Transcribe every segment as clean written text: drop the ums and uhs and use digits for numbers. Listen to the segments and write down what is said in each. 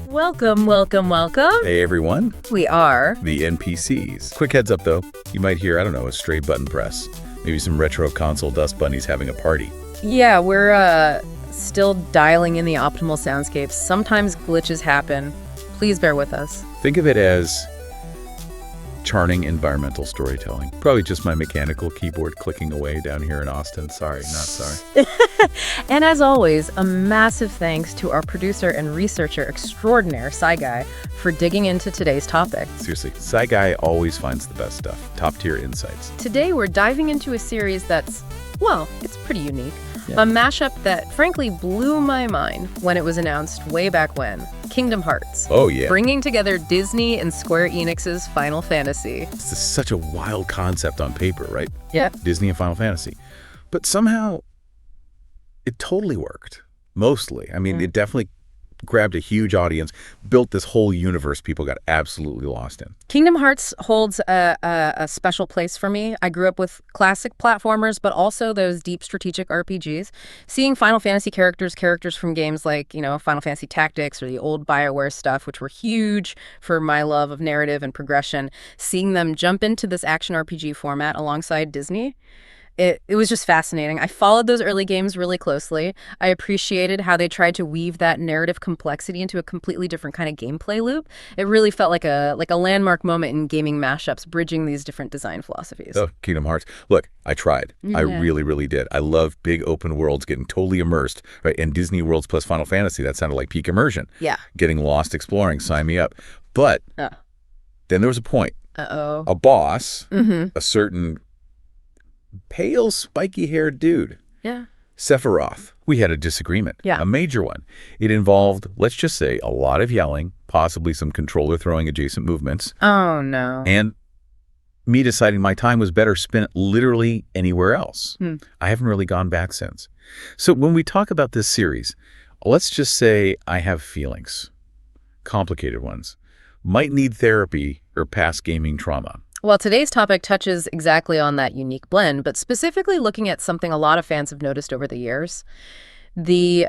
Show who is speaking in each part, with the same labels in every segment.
Speaker 1: Welcome, welcome, welcome.
Speaker 2: Hey everyone.
Speaker 1: We are
Speaker 2: the NPCs. Quick heads up though, you might hear, I don't know, a stray button press. Maybe some retro console dust bunnies having a party.
Speaker 1: Yeah, we're still dialing in the optimal soundscapes. Sometimes glitches happen. Please bear with us.
Speaker 2: Think of it as charting environmental storytelling. Probably just my mechanical keyboard clicking away down here in Austin. Sorry, not sorry.
Speaker 1: And as always, a massive thanks to our producer and researcher extraordinaire, Guy, for digging into today's topic.
Speaker 2: Seriously, Guy always finds the best stuff. Top-tier insights.
Speaker 1: Today we're diving into a series that's, well, it's pretty unique.
Speaker 2: Yeah.
Speaker 1: A mashup that frankly blew my mind when it was announced way back when. Kingdom Hearts.
Speaker 2: Oh, yeah.
Speaker 1: Bringing together Disney and Square Enix's Final Fantasy.
Speaker 2: This is such a wild concept on paper, right?
Speaker 1: Yeah.
Speaker 2: Disney and Final Fantasy. But somehow, it totally worked. Mostly. I mean, it definitely grabbed a huge audience, built this whole universe people got absolutely lost in.
Speaker 1: Kingdom Hearts holds a special place for me. I grew up with classic platformers, but also those deep strategic RPGs. Seeing Final Fantasy characters from games like, Final Fantasy Tactics or the old BioWare stuff, which were huge for my love of narrative and progression, seeing them jump into this action RPG format alongside Disney, it was just fascinating. I followed those early games really closely. I appreciated how they tried to weave that narrative complexity into a completely different kind of gameplay loop. It really felt like a landmark moment in gaming mashups, bridging these different design philosophies.
Speaker 2: Oh, Kingdom Hearts. Look, I tried. I really, really did. I love big open worlds, getting totally immersed, right? And Disney Worlds plus Final Fantasy, that sounded like peak immersion.
Speaker 1: Yeah. Getting
Speaker 2: lost exploring, sign me up. But then there was a point.
Speaker 1: Uh-oh.
Speaker 2: A boss, a certain pale, spiky-haired dude.
Speaker 1: Yeah.
Speaker 2: Sephiroth. We had a disagreement.
Speaker 1: Yeah.
Speaker 2: A major one. It involved, let's just say, a lot of yelling, possibly some controller throwing adjacent movements.
Speaker 1: Oh, no.
Speaker 2: And me deciding my time was better spent literally anywhere else. I haven't really gone back since. So when we talk about this series, let's just say I have feelings. Complicated ones. Might need therapy or past gaming trauma.
Speaker 1: Well, today's topic touches exactly on that unique blend, but specifically looking at something a lot of fans have noticed over the years, the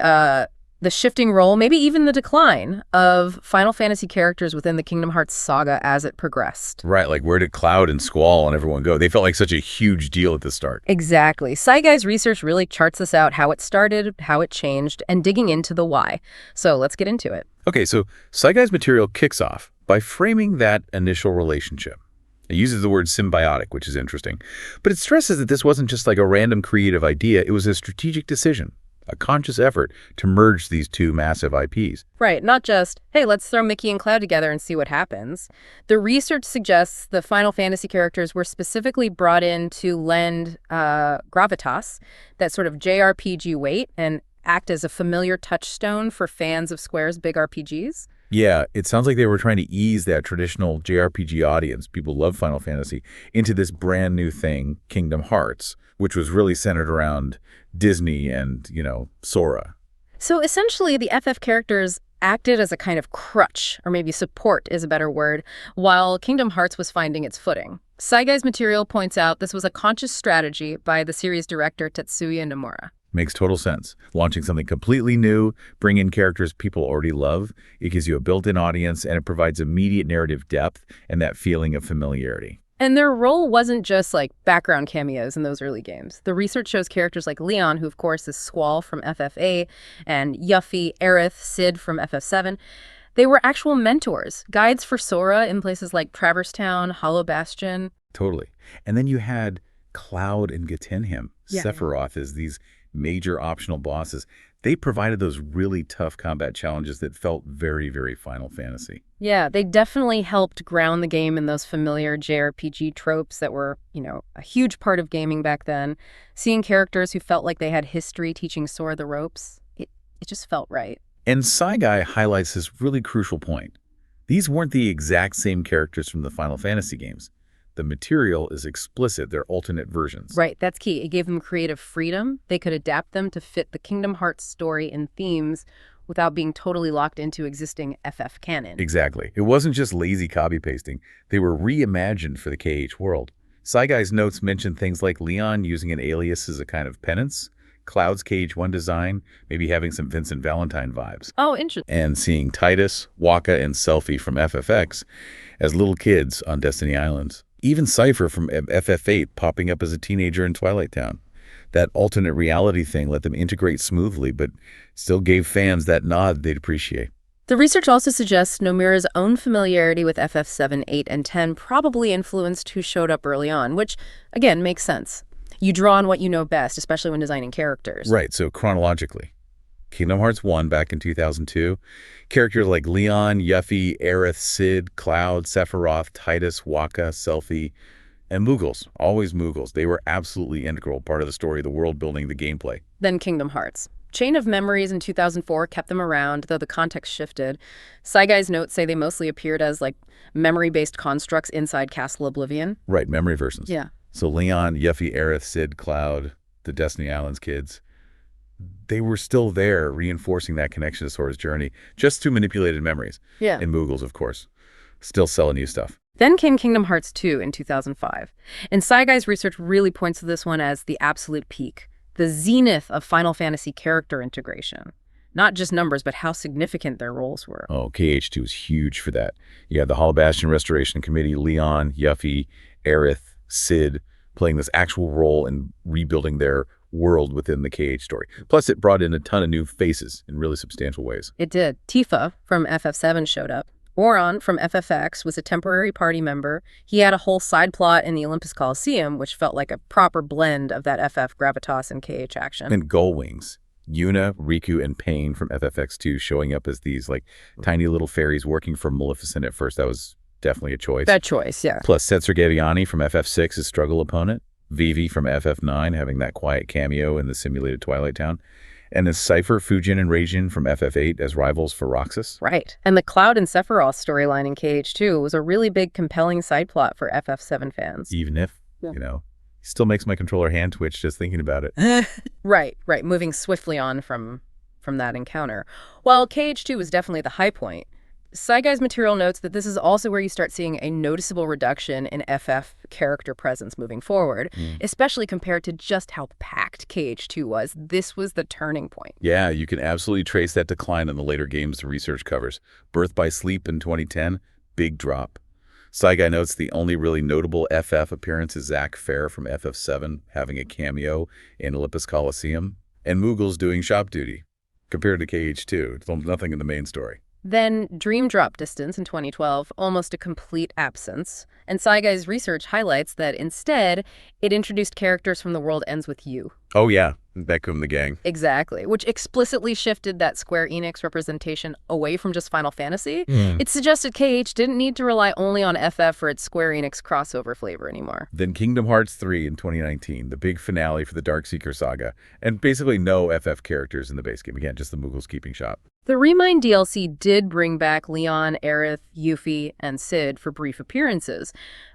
Speaker 1: shifting role, maybe even the decline of Final Fantasy characters within the Kingdom Hearts saga as it progressed.
Speaker 2: Right, like where did Cloud and Squall and everyone go? They felt like such a huge deal at the start.
Speaker 1: Exactly. Guy's research really charts this out, how it started, how it changed, and digging into the why. So let's get into it.
Speaker 2: Okay, so Guy's material kicks off by framing that initial relationship. It uses the word symbiotic, which is interesting. But it stresses that this wasn't just like a random creative idea. It was a strategic decision, a conscious effort to merge these two massive IPs.
Speaker 1: Right, not just, hey, let's throw Mickey and Cloud together and see what happens. The research suggests the Final Fantasy characters were specifically brought in to lend gravitas, that sort of JRPG weight, and act as a familiar touchstone for fans of Square's big RPGs.
Speaker 2: Yeah, it sounds like they were trying to ease that traditional JRPG audience, people love Final Fantasy, into this brand new thing, Kingdom Hearts, which was really centered around Disney and, Sora. So
Speaker 1: essentially, the FF characters acted as a kind of crutch, or maybe support is a better word, while Kingdom Hearts was finding its footing. Guy's material points out this was a conscious strategy by the series director Tetsuya Nomura.
Speaker 2: Makes total sense. Launching something completely new, bring in characters people already love. It gives you a built-in audience, and it provides immediate narrative depth and that feeling of familiarity.
Speaker 1: And their role wasn't just like background cameos in those early games. The research shows characters like Leon, who of course is Squall from FF8, and Yuffie, Aerith, Cid from FF7. They were actual mentors, guides for Sora in places like Traverse Town, Hollow Bastion.
Speaker 2: Totally. And then you had Cloud and Getenhim, Sephiroth as these major optional bosses. They provided those really tough combat challenges that felt very, very Final Fantasy.
Speaker 1: Yeah, they definitely helped ground the game in those familiar JRPG tropes that were, a huge part of gaming back then. Seeing characters who felt like they had history teaching Sora the ropes, it just felt right.
Speaker 2: And Guy highlights this really crucial point. These weren't the exact same characters from the Final Fantasy games. The material is explicit. They're alternate versions.
Speaker 1: Right, that's key. It gave them creative freedom. They could adapt them to fit the Kingdom Hearts story and themes without being totally locked into existing FF canon.
Speaker 2: Exactly. It wasn't just lazy copy-pasting. They were reimagined for the KH world. Guy's notes mention things like Leon using an alias as a kind of penance, Cloud's KH1 design, maybe having some Vincent Valentine vibes.
Speaker 1: Oh, interesting.
Speaker 2: And seeing Titus, Waka, and Selphie from FFX as little kids on Destiny Islands. Even Cypher from FF8 popping up as a teenager in Twilight Town. That alternate reality thing let them integrate smoothly, but still gave fans that nod they'd appreciate.
Speaker 1: The research also suggests Nomura's own familiarity with FF7, 8, and 10 probably influenced who showed up early on, which, again, makes sense. You draw on what you know best, especially when designing characters.
Speaker 2: Right, so chronologically. Kingdom Hearts 1 back in 2002. Characters like Leon, Yuffie, Aerith, Cid, Cloud, Sephiroth, Titus, Waka, Selphie, and Moogles. Always Moogles. They were absolutely integral part of the story, the world building, the gameplay.
Speaker 1: Then Kingdom Hearts. Chain of Memories in 2004 kept them around, though the context shifted. Sai's notes say they mostly appeared as, memory-based constructs inside Castle Oblivion.
Speaker 2: Right, memory versions.
Speaker 1: Yeah.
Speaker 2: So Leon, Yuffie, Aerith, Cid, Cloud, the Destiny Islands kids, they were still there reinforcing that connection to Sora's journey, just through manipulated memories.
Speaker 1: Yeah.
Speaker 2: And Moogles, of course. Still selling new stuff.
Speaker 1: Then came Kingdom Hearts 2 in 2005. And Sai's research really points to this one as the absolute peak. The zenith of Final Fantasy character integration. Not just numbers, but how significant their roles were.
Speaker 2: Oh, KH2 was huge for that. You had the Hollow Bastion Restoration Committee, Leon, Yuffie, Aerith, Cid, playing this actual role in rebuilding their world within the KH story. Plus, it brought in a ton of new faces in really substantial ways.
Speaker 1: It did. Tifa from FF7 showed up. Auron from FFX was a temporary party member. He had a whole side plot in the Olympus Coliseum, which felt like a proper blend of that FF gravitas and KH action.
Speaker 2: And Gullwings, Yuna, Riku, and Pain from FFX2 showing up as these tiny little fairies working for Maleficent at first. That was definitely a choice.
Speaker 1: That choice, yeah.
Speaker 2: Plus Setzer Gaviani from FF6 as struggle opponent. Vivi from FF9 having that quiet cameo in the simulated Twilight Town. And as Cypher, Fujin, and Reijin from FF8 as rivals for Roxas.
Speaker 1: Right. And the Cloud and Sephiroth storyline in KH2 was a really big, compelling side plot for FF7 fans.
Speaker 2: Even if, still makes my controller hand twitch just thinking about it.
Speaker 1: Right. Moving swiftly on from that encounter. While KH2 was definitely the high point, Sai's material notes that this is also where you start seeing a noticeable reduction in FF character presence moving forward, especially compared to just how packed KH2 was. This was the turning point.
Speaker 2: Yeah, you can absolutely trace that decline in the later games the research covers. Birth by Sleep in 2010, big drop. Saigai notes the only really notable FF appearance is Zack Fair from FF7 having a cameo in Olympus Coliseum, and Moogles doing shop duty. Compared to KH2, it's nothing in the main story.
Speaker 1: Then Dream Drop Distance in 2012, almost a complete absence. And Saigai's research highlights that instead, it introduced characters from The World Ends With You.
Speaker 2: Oh yeah, Beckham the gang.
Speaker 1: Exactly, which explicitly shifted that Square Enix representation away from just Final Fantasy. It suggested KH didn't need to rely only on FF for its Square Enix crossover flavor anymore.
Speaker 2: Then Kingdom Hearts 3 in 2019, the big finale for the Darkseeker saga, and basically no FF characters in the base game. Again, just the Moogles keeping shop.
Speaker 1: The Remind DLC did bring back Leon, Aerith, Yuffie, and Cid for brief appearances,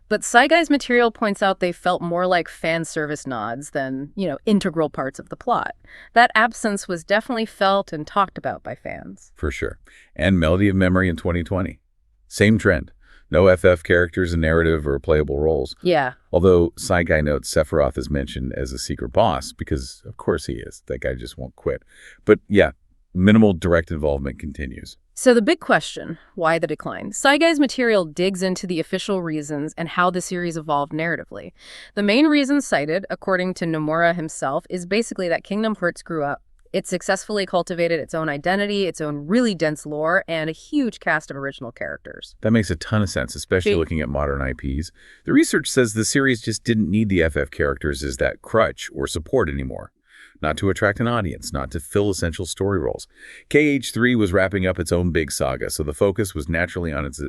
Speaker 1: but Saigai's material points out they felt more like fan service nods than, integral parts of the plot. That absence was definitely felt and talked about by fans.
Speaker 2: For sure. And Melody of Memory in 2020. Same trend. No FF characters in narrative or playable roles.
Speaker 1: Yeah.
Speaker 2: Although Saigai notes Sephiroth is mentioned as a secret boss, because of course he is. That guy just won't quit. But yeah, minimal direct involvement continues.
Speaker 1: So the big question, why the decline? Saigai's material digs into the official reasons and how the series evolved narratively. The main reason cited, according to Nomura himself, is basically that Kingdom Hearts grew up. It successfully cultivated its own identity, its own really dense lore, and a huge cast of original characters.
Speaker 2: That makes a ton of sense, especially looking at modern IPs. The research says the series just didn't need the FF characters as that crutch or support anymore. Not to attract an audience, not to fill essential story roles. KH3 was wrapping up its own big saga, so the focus was naturally on its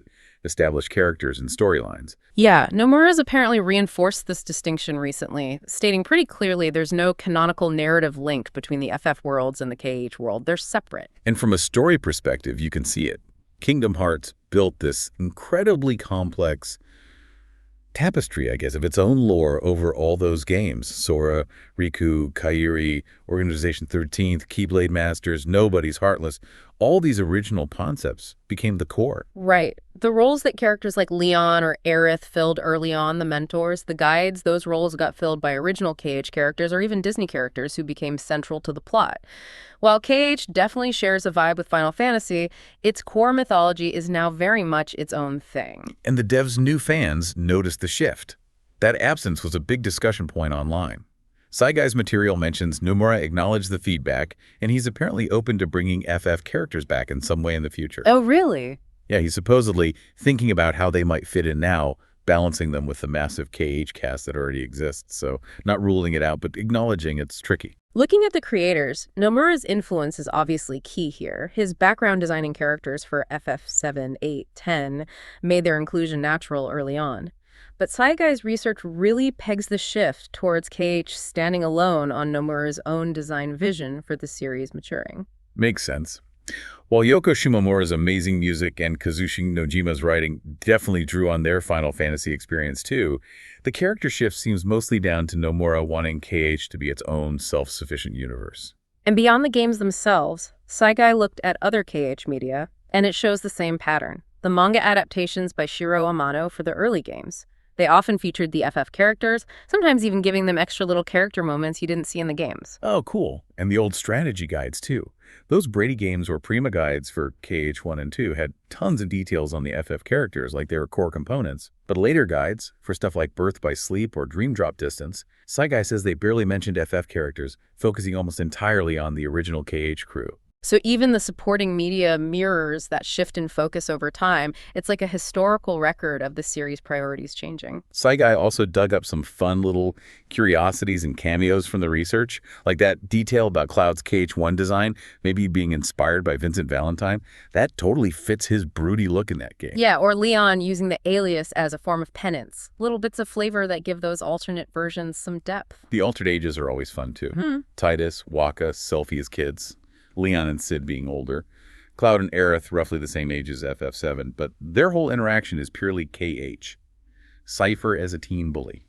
Speaker 2: established characters and storylines.
Speaker 1: Yeah, Nomura's apparently reinforced this distinction recently, stating pretty clearly there's no canonical narrative link between the FF worlds and the KH world. They're separate.
Speaker 2: And from a story perspective, you can see it. Kingdom Hearts built this incredibly complex tapestry, I guess, of its own lore over all those games. Sora, Riku, Kairi, Organization 13th, Keyblade Masters, Nobody's Heartless, All these original concepts became the core.
Speaker 1: Right. The roles that characters like Leon or Aerith filled early on, the mentors, the guides, those roles got filled by original KH characters or even Disney characters who became central to the plot. While KH definitely shares a vibe with Final Fantasy, its core mythology is now very much its own thing.
Speaker 2: And the dev's new fans noticed the shift. That absence was a big discussion point online. Saigai's material mentions Nomura acknowledged the feedback, and he's apparently open to bringing FF characters back in some way in the future.
Speaker 1: Oh, really?
Speaker 2: Yeah, he's supposedly thinking about how they might fit in now, balancing them with the massive KH cast that already exists. So not ruling it out, but acknowledging it's tricky.
Speaker 1: Looking at the creators, Nomura's influence is obviously key here. His background designing characters for FF7, 8, 10 made their inclusion natural early on. But Saigai's research really pegs the shift towards KH standing alone on Nomura's own design vision for the series maturing.
Speaker 2: Makes sense. While Yoko Shimomura's amazing music and Kazushi Nojima's writing definitely drew on their Final Fantasy experience too, the character shift seems mostly down to Nomura wanting KH to be its own self-sufficient universe.
Speaker 1: And beyond the games themselves, Saigai looked at other KH media, and it shows the same pattern. The manga adaptations by Shiro Amano for the early games. They often featured the FF characters, sometimes even giving them extra little character moments you didn't see in the games.
Speaker 2: Oh, cool. And the old strategy guides, too. Those Brady games or Prima guides for KH1 and 2 had tons of details on the FF characters, like they were core components. But later guides, for stuff like Birth by Sleep or Dream Drop Distance, Saigai says they barely mentioned FF characters, focusing almost entirely on the original KH crew.
Speaker 1: So even the supporting media mirrors that shift in focus over time. It's like a historical record of the series' priorities changing.
Speaker 2: Saigai also dug up some fun little curiosities and cameos from the research, like that detail about Cloud's KH1 design, maybe being inspired by Vincent Valentine. That totally fits his broody look in that game.
Speaker 1: Yeah, or Leon using the alias as a form of penance. Little bits of flavor that give those alternate versions some depth.
Speaker 2: The altered ages are always fun, too. Titus, Waka, Selphie as kids. Leon and Sid being older. Cloud and Aerith roughly the same age as FF7, but their whole interaction is purely KH. Cypher as a teen bully.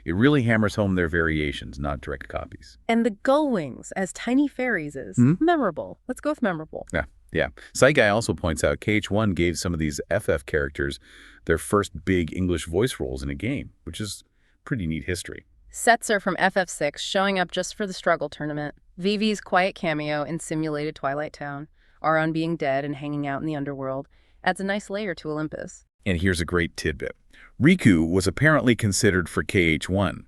Speaker 2: It really hammers home their variations, not direct copies.
Speaker 1: And the gull wings as tiny fairies is memorable. Let's go with memorable.
Speaker 2: Yeah. Saigai also points out KH1 gave some of these FF characters their first big English voice roles in a game, which is pretty neat history.
Speaker 1: Setzer from FF6 showing up just for the struggle tournament. Vivi's quiet cameo in simulated Twilight Town. Auron being dead and hanging out in the underworld adds a nice layer to Olympus.
Speaker 2: And here's a great tidbit. Riku was apparently considered for KH1.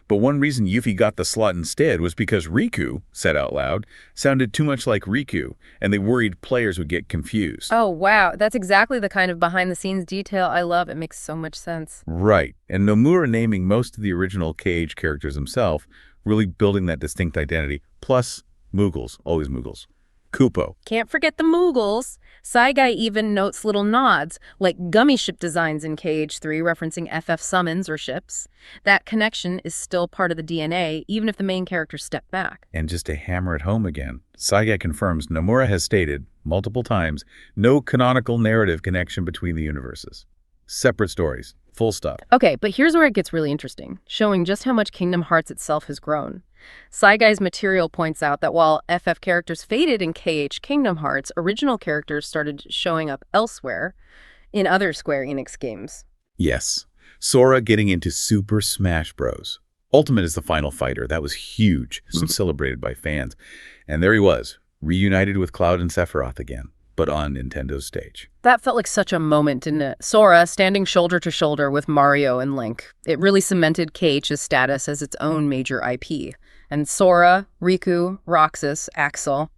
Speaker 2: But one reason Yuffie got the slot instead was because Riku, said out loud, sounded too much like Riku, and they worried players would get confused.
Speaker 1: Oh, wow. That's exactly the kind of behind-the-scenes detail I love. It makes so much sense.
Speaker 2: Right. And Nomura naming most of the original KH characters himself, really building that distinct identity. Plus, Moogles. Always Moogles. Kupo.
Speaker 1: Can't forget the Moogles. Saigai even notes little nods, like gummy ship designs in KH3 referencing FF summons or ships. That connection is still part of the DNA, even if the main characters step back.
Speaker 2: And just to hammer it home again, Saigai confirms Nomura has stated, multiple times, no canonical narrative connection between the universes. Separate stories. Full stop.
Speaker 1: Okay, but here's where it gets really interesting, showing just how much Kingdom Hearts itself has grown. Saigai's material points out that while FF characters faded in KH Kingdom Hearts, original characters started showing up elsewhere in other Square Enix games.
Speaker 2: Yes. Sora getting into Super Smash Bros. Ultimate is the final fighter. That was huge, celebrated by fans. And there he was, reunited with Cloud and Sephiroth again, but on Nintendo's stage.
Speaker 1: That felt like such a moment, didn't it? Sora standing shoulder to shoulder with Mario and Link. It really cemented KH's status as its own major IP. And Sora, Riku, Roxas, Axel,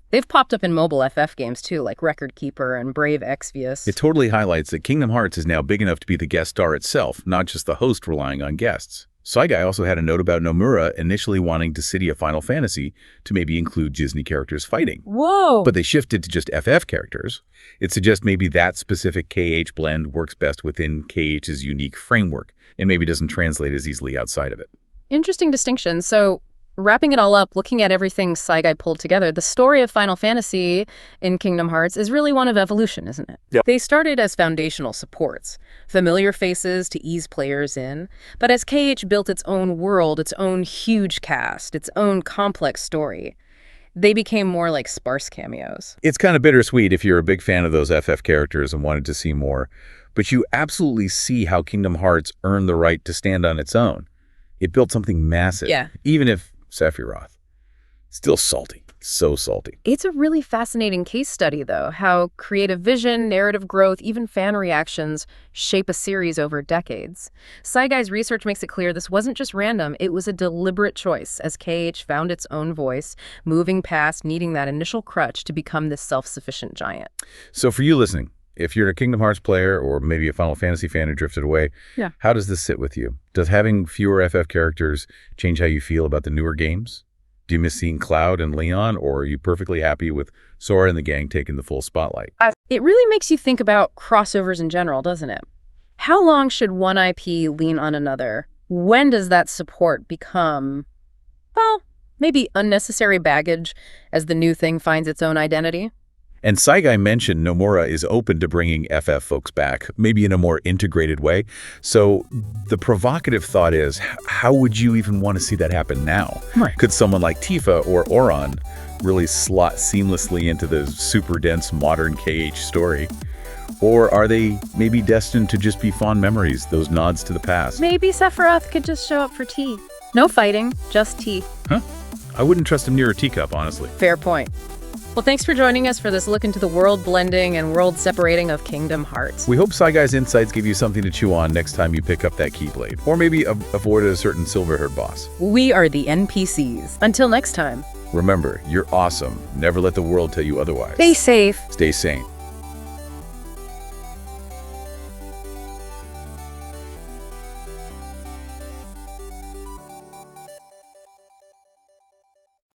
Speaker 1: they've popped up in mobile FF games too, like Record Keeper and Brave Exvius.
Speaker 2: It totally highlights that Kingdom Hearts is now big enough to be the guest star itself, not just the host relying on guests. Saigai also had a note about Nomura initially wanting to city a Final Fantasy to maybe include Disney characters fighting.
Speaker 1: Whoa!
Speaker 2: But they shifted to just FF characters. It suggests maybe that specific KH blend works best within KH's unique framework and maybe doesn't translate as easily outside of it.
Speaker 1: Interesting distinction. So, wrapping it all up, looking at everything Saigai pulled together, the story of Final Fantasy in Kingdom Hearts is really one of evolution, isn't it?
Speaker 2: Yep.
Speaker 1: They started as foundational supports, familiar faces to ease players in, but as KH built its own world, its own huge cast, its own complex story, They became more like sparse cameos.
Speaker 2: It's kind of bittersweet if you're a big fan of those FF characters and wanted to see more, but you absolutely see how Kingdom Hearts earned the right to stand on its own. It built something massive.
Speaker 1: Yeah.
Speaker 2: Even if Sephiroth, still salty. So salty.
Speaker 1: It's a really fascinating case study, though, how creative vision, narrative growth, even fan reactions shape a series over decades. Saigai's research makes it clear this wasn't just random, it was a deliberate choice as KH found its own voice, moving past needing that initial crutch to become this self-sufficient giant.
Speaker 2: So for you listening, if you're a Kingdom Hearts player or maybe a Final Fantasy fan who drifted away, how does this sit with you? Does having fewer FF characters change how you feel about the newer games? Do you miss seeing Cloud and Leon, or are you perfectly happy with Sora and the gang taking the full spotlight?
Speaker 1: It really makes you think about crossovers in general, doesn't it? How long should one IP lean on another? When does that support become, well, maybe unnecessary baggage as the new thing finds its own identity?
Speaker 2: And Saigai mentioned Nomura is open to bringing FF folks back, maybe in a more integrated way. So the provocative thought is, how would you even want to see that happen now?
Speaker 1: Right.
Speaker 2: Could someone like Tifa or Auron really slot seamlessly into the super dense modern KH story? Or are they maybe destined to just be fond memories, those nods to the past?
Speaker 1: Maybe Sephiroth could just show up for tea. No fighting, just tea.
Speaker 2: Huh? I wouldn't trust him near a teacup, honestly.
Speaker 1: Fair point. Well, thanks for joining us for this look into the world blending and world separating of Kingdom Hearts.
Speaker 2: We hope Saigai's insights give you something to chew on next time you pick up that Keyblade, or maybe avoid a certain silver-haired boss.
Speaker 1: We are the NPCs. Until next time.
Speaker 2: Remember, you're awesome. Never let the world tell you otherwise.
Speaker 1: Stay safe.
Speaker 2: Stay sane.